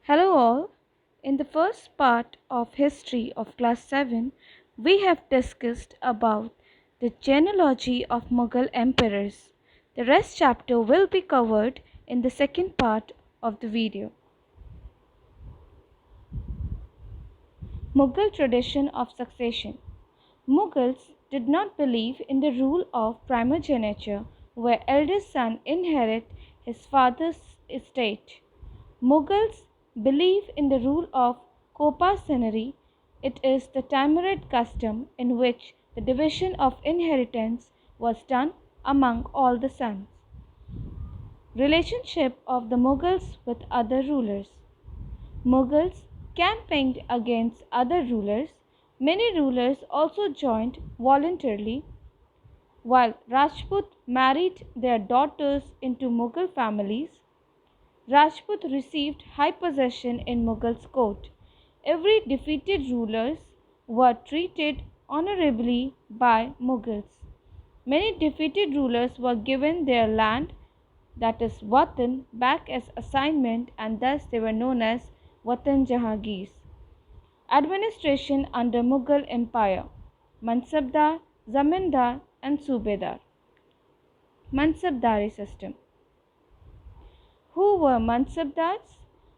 Hello all. In the first part of history of class 7, we have discussed about the genealogy of Mughal emperors. The rest chapter will be covered in the second part of the video. Mughal tradition of succession. Mughals did not believe in the rule of primogeniture where eldest son inherit his father's estate. Mughals believe in the rule of coparcenary. It is the Timurid custom in which the division of inheritance was done among all the sons. Relationship of the Mughals with other rulers. Mughals campaigned against other rulers. Many rulers also joined voluntarily. While Rajput married their daughters into Mughal families, Rajput received high possession in Mughal's court. Every defeated rulers were treated honorably by Mughals. Many defeated rulers were given their land, that is Watan, back as assignment, and thus they were known as Watan Jahagirs. Administration under Mughal Empire. Mansabdar, zamandar and subedar. Mansabdari System. Who were Mansabdars?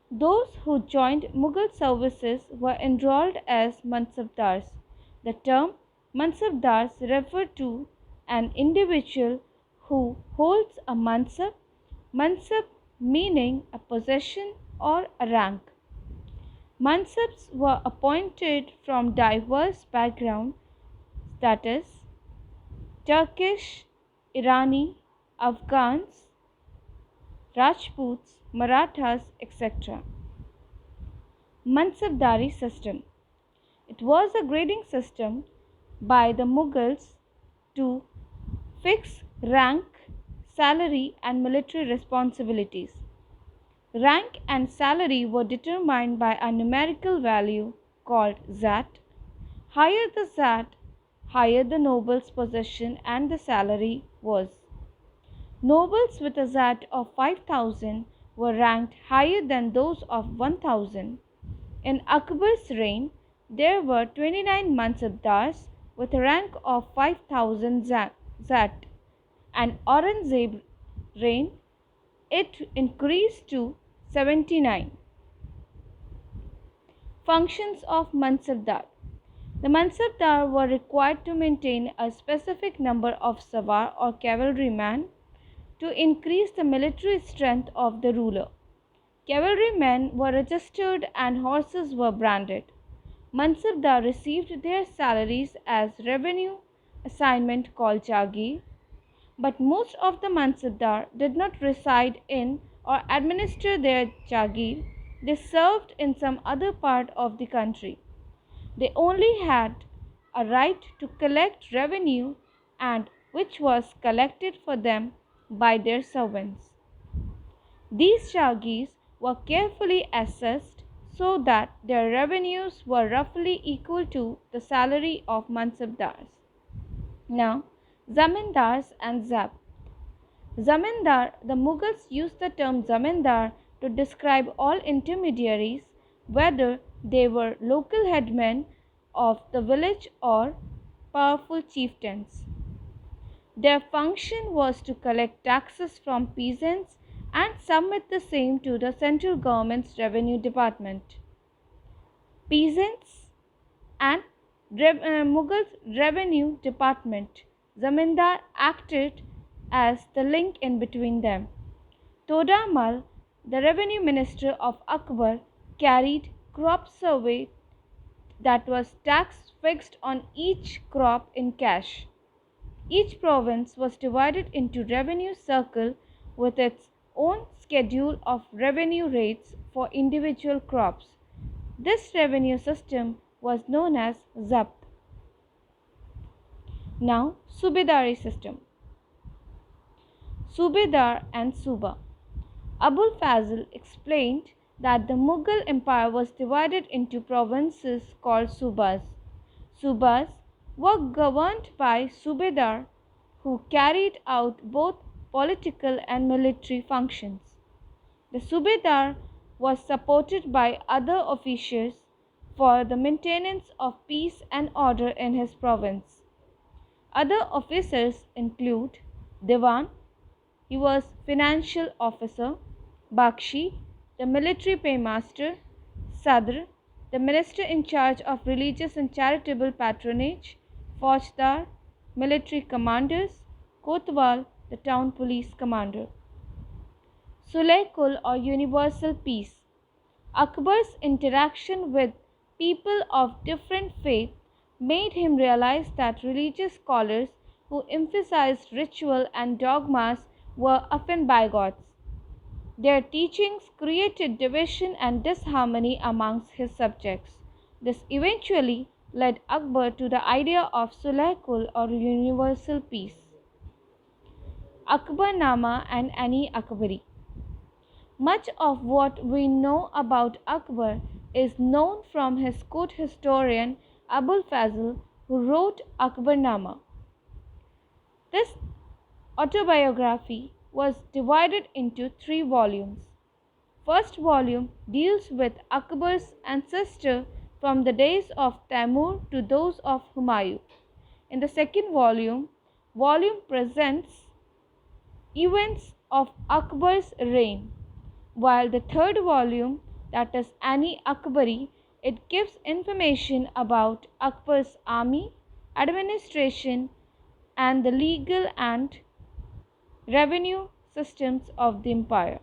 Those who joined Mughal services were enrolled as Mansabdars. The term Mansabdars referred to an individual who holds a mansab meaning a possession or a rank. Mansabs were appointed from diverse backgrounds, that is, Turkish, Irani, Afghans, Rajputs, Marathas, etc. Mansabdari System. It was a grading system by the Mughals to fix rank, salary and military responsibilities. Rank and salary were determined by a numerical value called zat. Higher the zat, higher the noble's possession and the salary was. Nobles with a zat of 5,000 were ranked higher than those of 1,000. In Akbar's reign, there were 29 Mansabdars with a rank of 5,000 zat. And Aurangzeb's reign, it increased to 79. Functions of Mansabdar. The Mansabdar were required to maintain a specific number of Sawar or cavalrymen to increase the military strength of the ruler. Cavalrymen were registered and horses were branded. Mansabdar received their salaries as revenue assignment called Jagir, but most of the Mansabdar did not reside in or administer their Jagir. They served in some other part of the country. They only had a right to collect revenue and which was collected for them by their servants. These Jagirs were carefully assessed so that their revenues were roughly equal to the salary of Mansabdars. Now, zamandars and zabt. Zamandar, the Mughals used the term zamandar to describe all intermediaries, whether they were local headmen of the village or powerful chieftains. Their function was to collect taxes from peasants and submit the same to the central government's revenue department. Peasants and Mughal revenue department, zamindar acted as the link in between them. Todamal, the revenue minister of Akbar, carried crop survey, that was tax fixed on each crop in cash. Each province was divided into revenue circle with its own schedule of revenue rates for individual crops. This revenue system was known as zabt. Now, subedari system. Subedar and Suba. Abul Fazl explained that the Mughal Empire was divided into provinces called Subas. Subas were governed by Subedar who carried out both political and military functions. The Subedar was supported by other officials for the maintenance of peace and order in his province. Other officers include Diwan, he was financial officer; Bakshi, the military paymaster; Sadr, the minister in charge of religious and charitable patronage; Faujdar, military commanders; Kotwal, the town police commander. Sulh-e-Kul or universal peace. Akbar's interaction with people of different faith made him realize that religious scholars who emphasized ritual and dogmas were often bigots. Their teachings created division and disharmony amongst his subjects. This eventually led Akbar to the idea of Sulh-e-Kul or universal peace. Akbarnama and Ani Akbari. Much of what we know about Akbar is known from his court historian Abul Fazl, who wrote Akbarnama. This autobiography was divided into 3 volumes. First volume deals with Akbar's ancestor from the days of Taimur to those of Humayun. In the second volume presents events of Akbar's reign, while the third volume, that is Ani Akbari, it gives information about Akbar's army, administration, and the legal and revenue systems of the empire.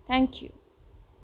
Thank you.